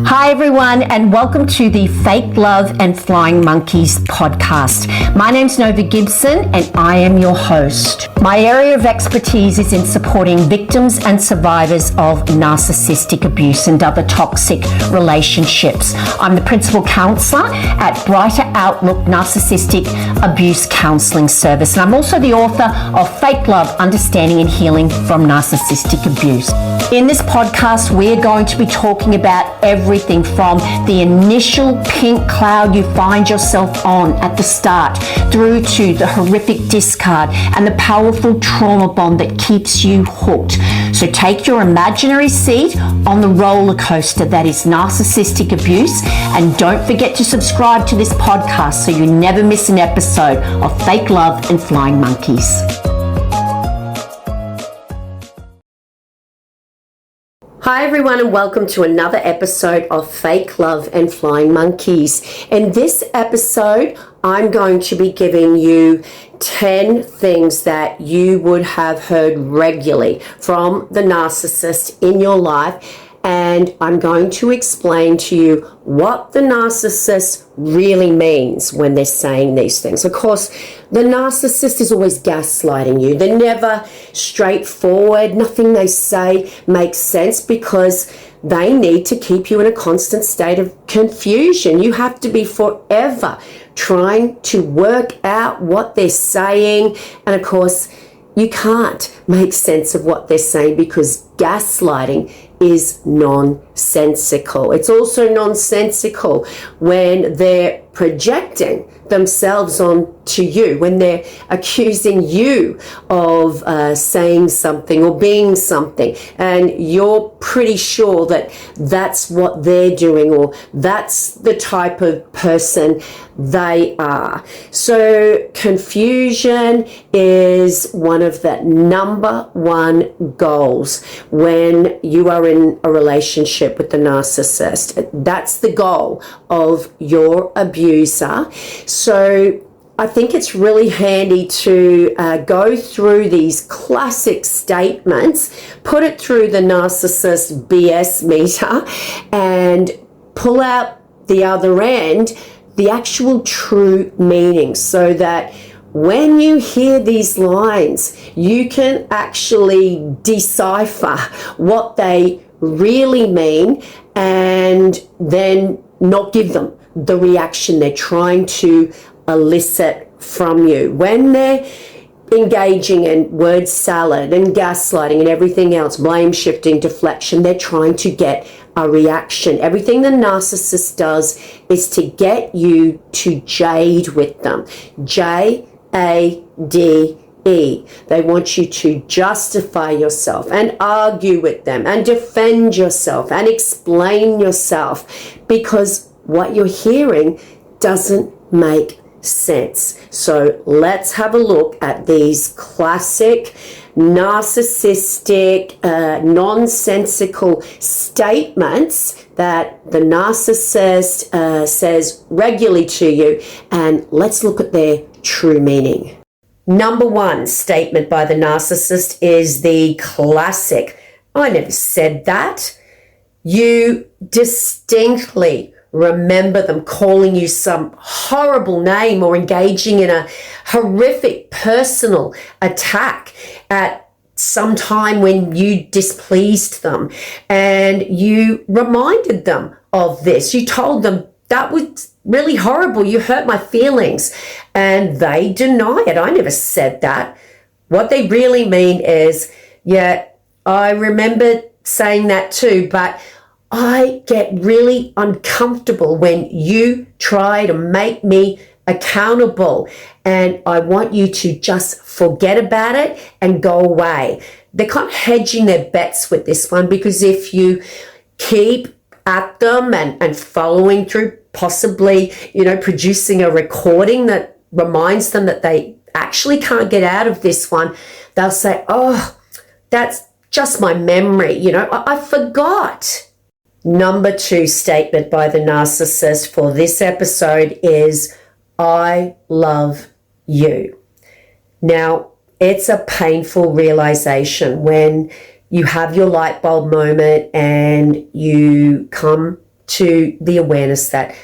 Hi everyone, and welcome to the Fake Love and Flying Monkeys podcast. My name's Nova Gibson and I am your host. My area of expertise is in supporting victims and survivors of narcissistic abuse and other toxic relationships. I'm the principal counsellor at Brighter Outlook Narcissistic Abuse Counselling Service, and I'm also the author of Fake Love, Understanding and Healing from Narcissistic Abuse. In this podcast, we're going to be talking about everything from the initial pink cloud you find yourself on at the start through to the horrific discard and the powerful trauma bond that keeps you hooked. So take your imaginary seat on the roller coaster that is narcissistic abuse, and don't forget to subscribe to this podcast so you never miss an episode of Fake Love and Flying Monkeys. Hi everyone, and welcome to another episode of Fake Love and Flying Monkeys. In this episode, I'm going to be giving you 10 things that you would have heard regularly from the narcissist in your life, and I'm going to explain to you what the narcissist really means when they're saying these things. Of course, the narcissist is always gaslighting you. They're never straightforward. Nothing they say makes sense because they need to keep you in a constant state of confusion. You have to be forever trying to work out what they're saying. And of course, you can't make sense of what they're saying because gaslighting is nonsensical. It's also nonsensical when they're projecting themselves on to you, when they're accusing you of saying something or being something, and you're pretty sure that that's what they're doing or that's the type of person they are. So confusion is one of the number one goals when you are in a relationship with the narcissist. That's the goal of your abuser. So I think it's really handy to go through these classic statements, put it through the narcissist BS meter, and pull out the other end the actual true meaning, so that when you hear these lines, you can actually decipher what they really mean and then not give them the reaction they're trying to elicit from you. When they're engaging in word salad and gaslighting and everything else, blame shifting, deflection, they're trying to get a reaction. Everything the narcissist does is to get you to jade with them. Jade. They want you to justify yourself and argue with them and defend yourself and explain yourself because what you're hearing doesn't make sense. So let's have a look at these classic narcissistic, nonsensical statements that the narcissist says regularly to you, and let's look at their true meaning. Number one statement by the narcissist is the classic, "I never said that." You distinctly remember them calling you some horrible name or engaging in a horrific personal attack at some time when you displeased them, and you reminded them of this. You told them, "That was really horrible. You hurt my feelings." And they deny it. "I never said that." What they really mean is, "Yeah, I remember saying that too, but I get really uncomfortable when you try to make me accountable, and I want you to just forget about it and go away." They're kind of hedging their bets with this one, because if you keep at them and following through, possibly, producing a recording that reminds them that they actually can't get out of this one, they'll say, "Oh, that's just my memory. I forgot." Number two statement by the narcissist for this episode is, "I love you." Now, it's a painful realization when you have your light bulb moment and you come to the awareness that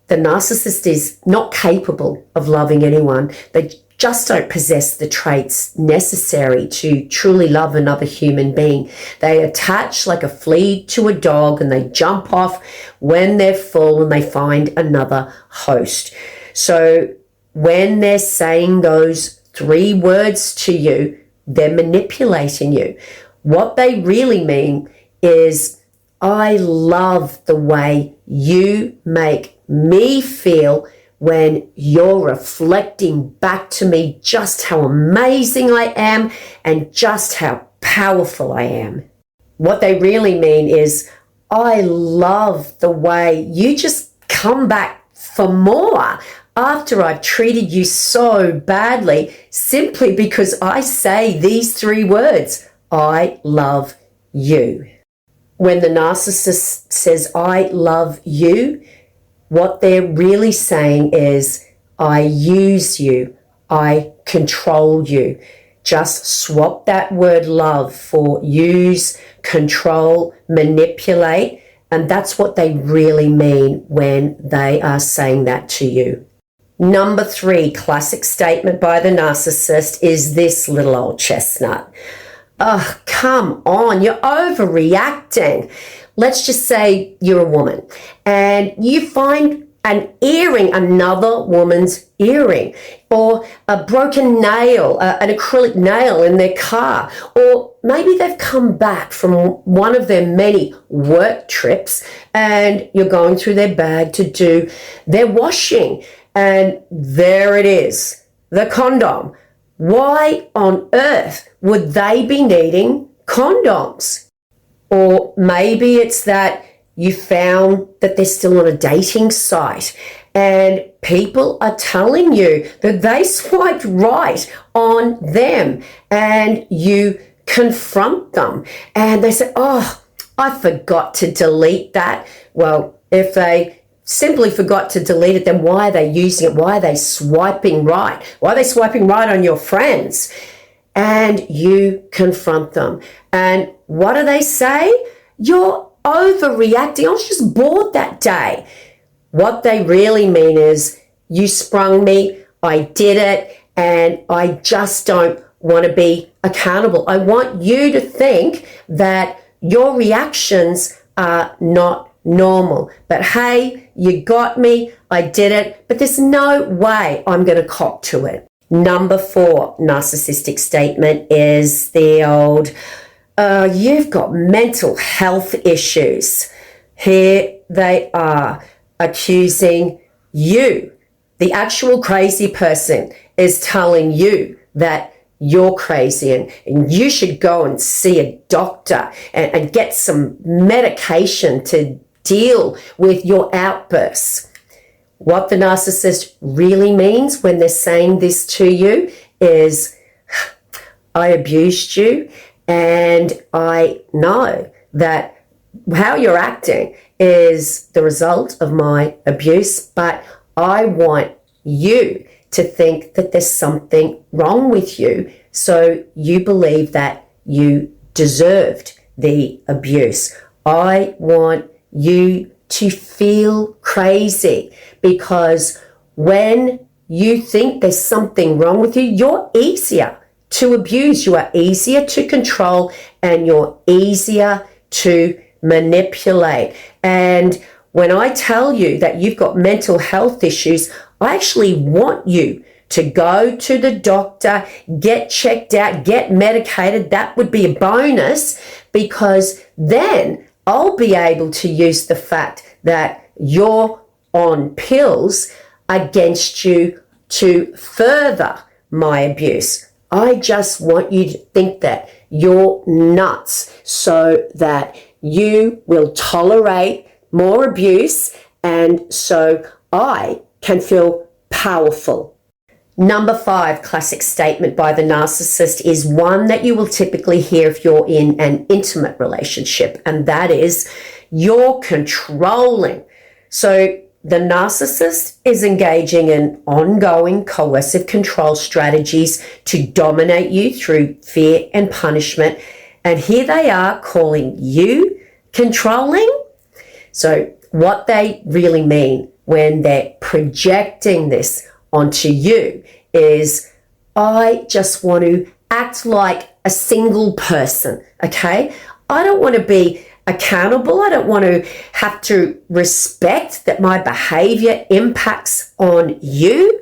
the narcissist is not capable of loving anyone. They just don't possess the traits necessary to truly love another human being. They attach like a flea to a dog, and they jump off when they're full and they find another host. So when they're saying those 3 words to you, they're manipulating you. What they really mean is, I love the way you make me feel when you're reflecting back to me just how amazing I am and just how powerful I am. What they really mean is, I love the way you just come back for more after I've treated you so badly, simply because I say these 3 words, I love you. When the narcissist says, I love you, what they're really saying is, I use you, I control you. Just swap that word love for use, control, manipulate, and that's what they really mean when they are saying that to you. Number 3, classic statement by the narcissist is this little old chestnut. Oh, come on, you're overreacting. Let's just say you're a woman and you find an earring, another woman's earring, or a broken nail, an acrylic nail in their car, or maybe they've come back from one of their many work trips and you're going through their bag to do their washing, and there it is, the condom. Why on earth would they be needing condoms? Or maybe it's that you found that they're still on a dating site and people are telling you that they swiped right on them, and you confront them and they say, oh, I forgot to delete that. Well, if they simply forgot to delete it, then why are they using it? Why are they swiping right? Why are they swiping right on your friends? And you confront them. And what do they say? You're overreacting. I was just bored that day. What they really mean is, you sprung me, I did it, and I just don't want to be accountable. I want you to think that your reactions are not normal. But hey, you got me, I did it, but there's no way I'm going to cop to it. Number 4 narcissistic statement is the old, you've got mental health issues. Here they are accusing you. The actual crazy person is telling you that you're crazy and you should go and see a doctor and get some medication to deal with your outbursts. What the narcissist really means when they're saying this to you is, I abused you and I know that how you're acting is the result of my abuse, but I want you to think that there's something wrong with you, so you believe that you deserved the abuse. I want you to feel crazy, because when you think there's something wrong with you, you're easier to abuse, you are easier to control, and you're easier to manipulate. And when I tell you that you've got mental health issues, I actually want you to go to the doctor, get checked out, get medicated. That would be a bonus, because then I'll be able to use the fact that you're on pills against you to further my abuse. I just want you to think that you're nuts, so that you will tolerate more abuse, and so I can feel powerful. Number 5 classic statement by the narcissist is one that you will typically hear if you're in an intimate relationship, and that is, you're controlling. So the narcissist is engaging in ongoing coercive control strategies to dominate you through fear and punishment, and here they are calling you controlling. So what they really mean when they're projecting this onto you is, I just want to act like a single person, okay? I don't want to be accountable. I don't want to have to respect that my behavior impacts on you.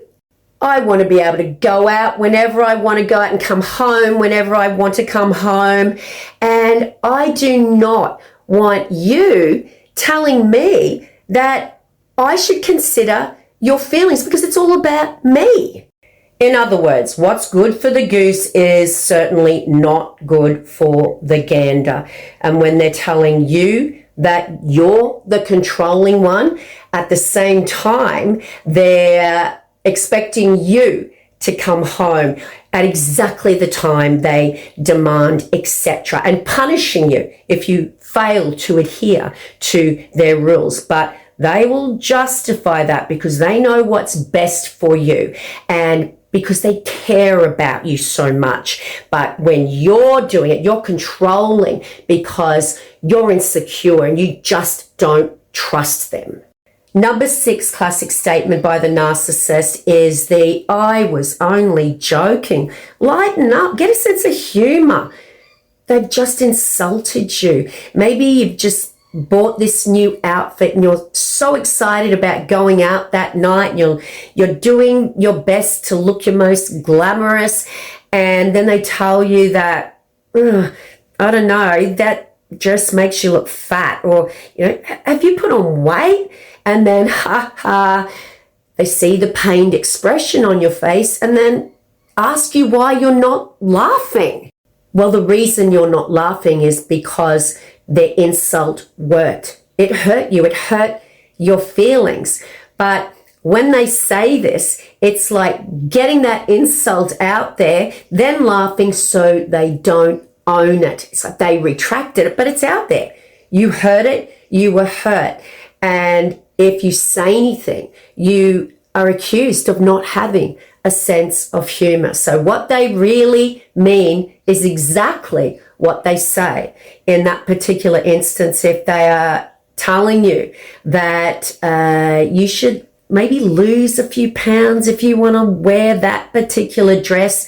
I want to be able to go out whenever I want to go out and come home whenever I want to come home. And I do not want you telling me that I should consider your feelings because it's all about me. In other words, what's good for the goose is certainly not good for the gander. And when they're telling you that you're the controlling one, at the same time, they're expecting you to come home at exactly the time they demand, etc., and punishing you if you fail to adhere to their rules. But they will justify that because they know what's best for you and because they care about you so much. But when you're doing it, you're controlling because you're insecure and you just don't trust them. Number 6 classic statement by the narcissist is the "I was only joking." Lighten up, get a sense of humor. They've just insulted you. Maybe you've just bought this new outfit and you're so excited about going out that night. You're doing your best to look your most glamorous, and then they tell you that, I don't know, that dress makes you look fat, or, have you put on weight? And then, they see the pained expression on your face and then ask you why you're not laughing. Well, the reason you're not laughing is because their insult worked. It hurt you. It hurt your feelings. But when they say this, it's like getting that insult out there, then laughing so they don't own it. It's like they retracted it, but it's out there. You heard it. You were hurt. And if you say anything, you are accused of not having a sense of humor. So what they really mean is exactly what they say. In that particular instance, if they are telling you that you should maybe lose a few pounds if you want to wear that particular dress,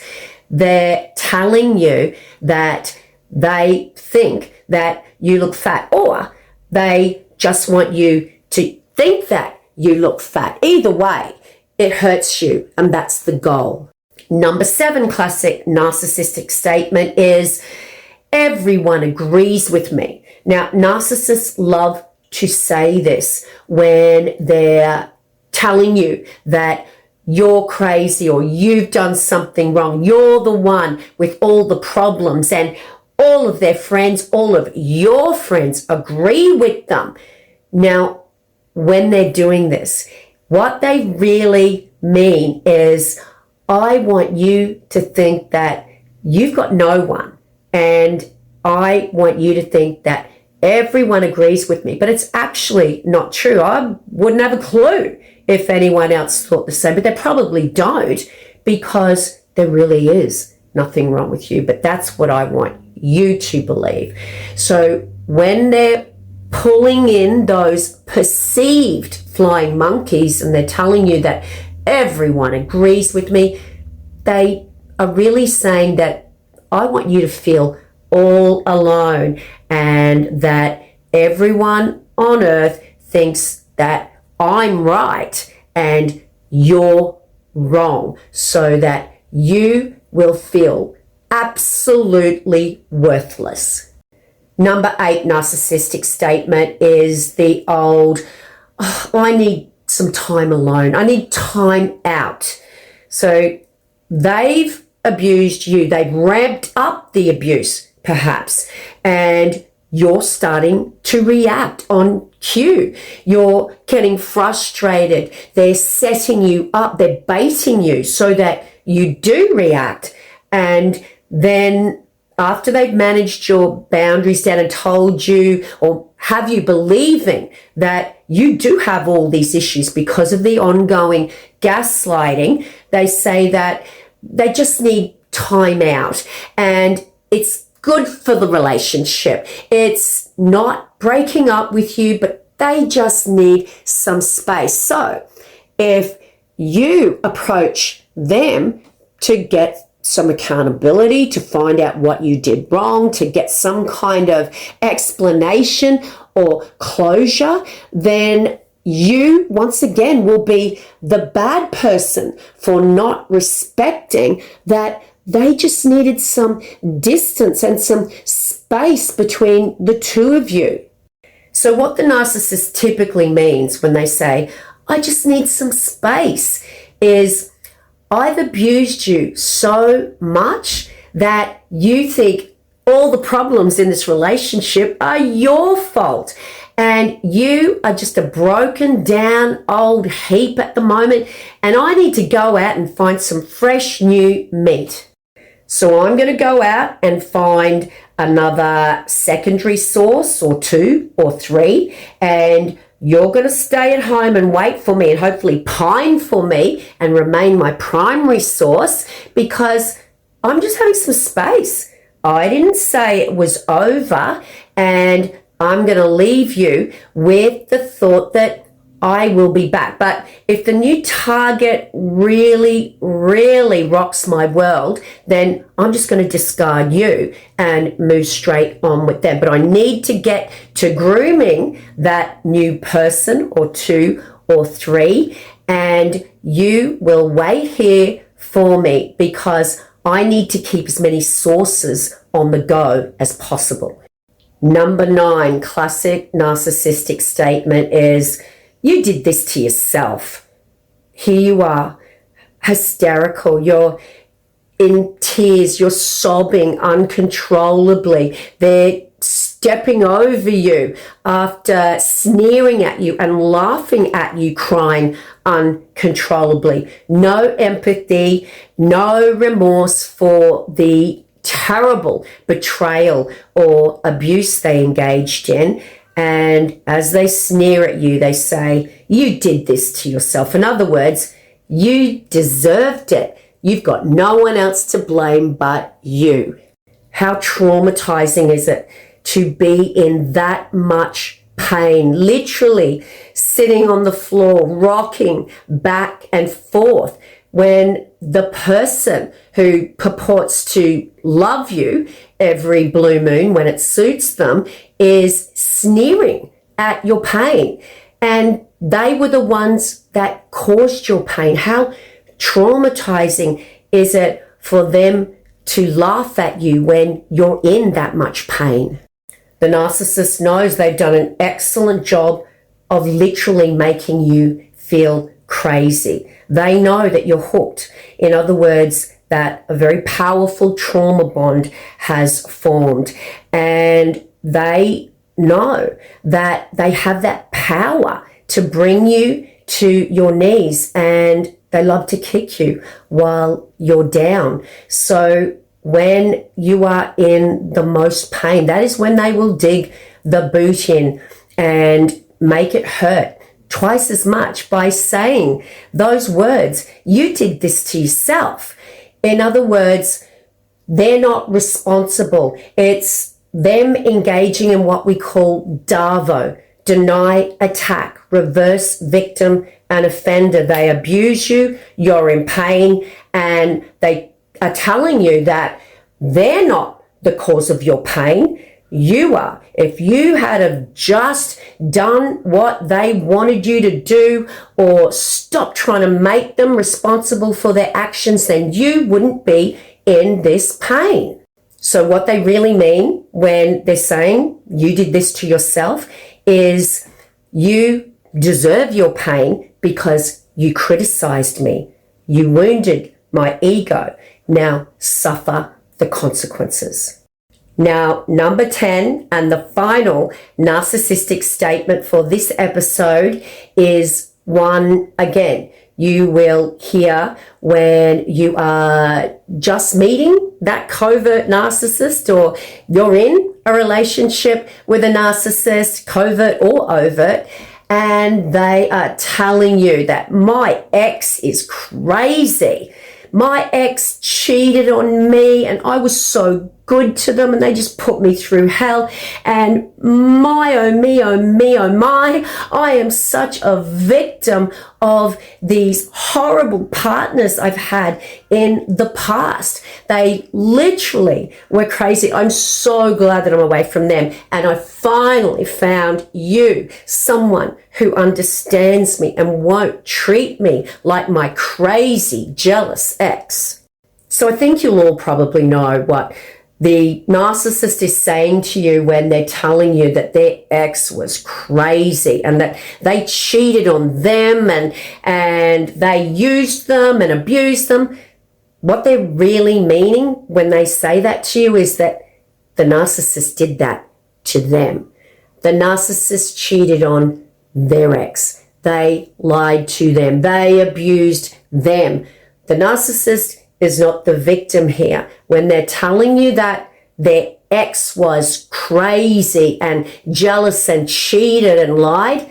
they're telling you that they think that you look fat, or they just want you to think that you look fat. Either way, it hurts you, and that's the goal. Number 7 classic narcissistic statement is, "Everyone agrees with me." Now, narcissists love to say this when they're telling you that you're crazy or you've done something wrong. You're the one with all the problems, and all of their friends, all of your friends agree with them. Now, when they're doing this, what they really mean is, I want you to think that you've got no one, and I want you to think that everyone agrees with me. But it's actually not true. I wouldn't have a clue if anyone else thought the same, but they probably don't, because there really is nothing wrong with you. But that's what I want you to believe. So when they're pulling in those perceived flying monkeys and they're telling you that everyone agrees with me, they are really saying that I want you to feel all alone and that everyone on earth thinks that I'm right and you're wrong, so that you will feel absolutely worthless. Number 8 narcissistic statement is the old, I need some time alone. I need time out. So they've abused you. They've ramped up the abuse, perhaps, and you're starting to react on cue. You're getting frustrated. They're setting you up. They're baiting you so that you do react. And then after they've managed your boundaries down and told you or have you believing that you do have all these issues because of the ongoing gaslighting, they say that they just need time out and it's good for the relationship. It's not breaking up with you, but they just need some space. So if you approach them to get some accountability, to find out what you did wrong, to get some kind of explanation or closure, then you once again will be the bad person for not respecting that they just needed some distance and some space between the two of you. So what the narcissist typically means when they say, I just need some space, is I've abused you so much that you think all the problems in this relationship are your fault. And you are just a broken down old heap at the moment. And I need to go out and find some fresh new meat. So I'm going to go out and find another secondary source or two or three, and you're going to stay at home and wait for me and hopefully pine for me and remain my primary source because I'm just having some space. I didn't say it was over, and I'm going to leave you with the thought that I will be back. But if the new target really, really rocks my world, then I'm just going to discard you and move straight on with them. But I need to get to grooming that new person or two or three, and you will wait here for me because I need to keep as many sources on the go as possible. Number 9, classic narcissistic statement is, you did this to yourself. Here you are, hysterical. You're in tears. You're sobbing uncontrollably. They're stepping over you after sneering at you and laughing at you, crying uncontrollably. No empathy, no remorse for the terrible betrayal or abuse they engaged in. And as they sneer at you, they say, you did this to yourself. In other words, you deserved it. You've got no one else to blame but you. How traumatizing is it to be in that much pain, literally sitting on the floor, rocking back and forth, when the person who purports to love you every blue moon when it suits them is sneering at your pain. And they were the ones that caused your pain. How traumatizing is it for them to laugh at you when you're in that much pain? The narcissist knows they've done an excellent job of literally making you feel crazy. They know that you're hooked. In other words, that a very powerful trauma bond has formed, and they know that they have that power to bring you to your knees, and they love to kick you while you're down. So when you are in the most pain, that is when they will dig the boot in and make it hurt twice as much by saying those words, you did this to yourself. In other words, they're not responsible. It's them engaging in what we call DAVO, deny, attack, reverse victim and offender. They abuse you, you're in pain, and they are telling you that they're not the cause of your pain. You are. If you had have just done what they wanted you to do, or stopped trying to make them responsible for their actions, then you wouldn't be in this pain. So what they really mean when they're saying you did this to yourself is you deserve your pain because you criticized me. You wounded my ego. Now suffer the consequences. Now, number 10 and the final narcissistic statement for this episode is one, again, you will hear when you are just meeting that covert narcissist, or you're in a relationship with a narcissist, covert or overt, and they are telling you that my ex is crazy. My ex cheated on me and I was so good to them and they just put me through hell. And my, oh me, oh me, oh my, I am such a victim of these horrible partners I've had in the past. They literally were crazy. I'm so glad that I'm away from them. And I finally found you, someone who understands me and won't treat me like my crazy, jealous ex. So I think you'll all probably know what the narcissist is saying to you when they're telling you that their ex was crazy and that they cheated on them and they used them and abused them. What they're really meaning when they say that to you is that the narcissist did that to them. The narcissist cheated on their ex. They lied to them. They abused them. The narcissist is not the victim here. When they're telling you that their ex was crazy and jealous and cheated and lied,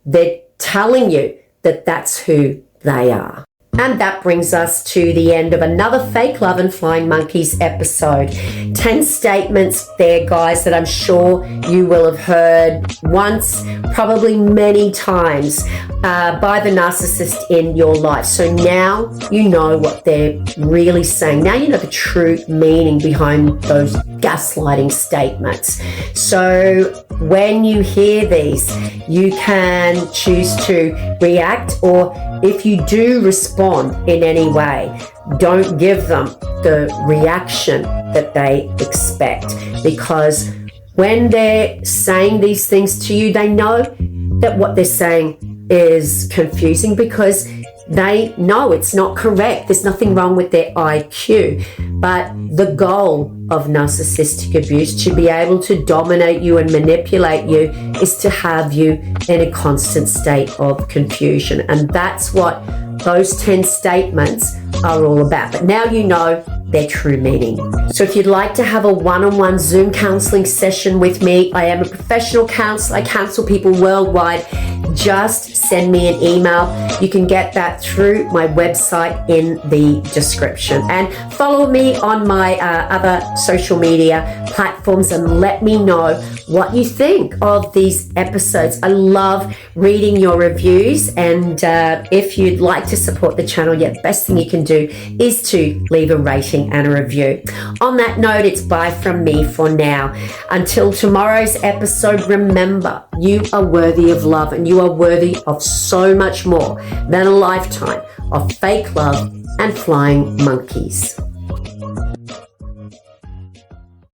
they're telling you that that's who they are. And that brings us to the end of another Fake Love and Flying Monkeys episode. 10 statements there, guys, that I'm sure you will have heard once, probably many times, by the narcissist in your life. So now you know what they're really saying. Now you know the true meaning behind those gaslighting statements. So when you hear these, you can choose to react, or if you do respond in any way, don't give them the reaction that they expect, because when they're saying these things to you, they know that what they're saying is confusing because they know it's not correct. There's nothing wrong with their IQ. But the goal of narcissistic abuse, to be able to dominate you and manipulate you, is to have you in a constant state of confusion. And that's what those 10 statements are all about. But now you know their true meaning. So if you'd like to have a one-on-one Zoom counseling session with me, I am a professional counselor. I counsel people worldwide. Just send me an email. You can get that through my website in the description. And follow me on my other social media platforms and let me know what you think of these episodes. I love reading your reviews, and if you'd like to support the channel, the best thing you can do is to leave a rating and a review. On that note, it's bye from me for now. Until tomorrow's episode, remember, you are worthy of love, and you are worthy of so much more than a lifetime of fake love and flying monkeys.